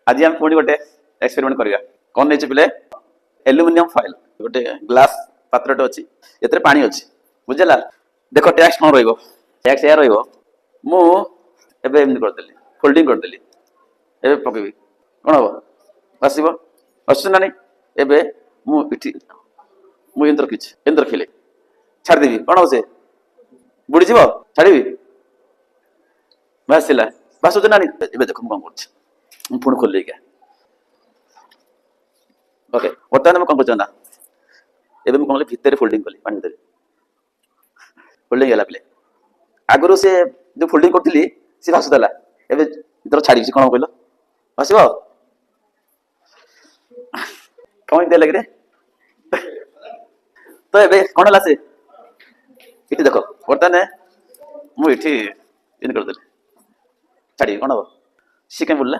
आज हम पुणी गोटे एक्सपेरिमेंट करिया कौन नहीं पिले एल्युमिनियम फॉइल गोटे ग्लास पात्रटे अच्छी एते पानी अच्छी बुझला देख टैक्स कौन रहिबो टैक्स या रहिबो मु एबे एमनी करदेली फोल्डिंग करदेली एबे पकेबी कौन हबो आसीबो आसु ना नहीं एबे मु इठी मु इंद्र खिले छाड़ देबी कौन हो से बुड़ी जीवो छाड़ीबी बासिला बास ना नहीं एबे देखो कौन करछ पुणी खोल गया ओके बर्तमान कौन कर एबे कौन भितर फोल्डिंग कली पानी भितर फोल्डिंग है पे आगुरी से जो फोल्डिंग करी सी भाषुला एबे इधर छाड़ी कौन कहल भाषब कौन दे लगे तो एबे कौन है से इटी देख बर्तमान मुझे इन करदेली छाड़ी कौन हम सी कहीं बोलला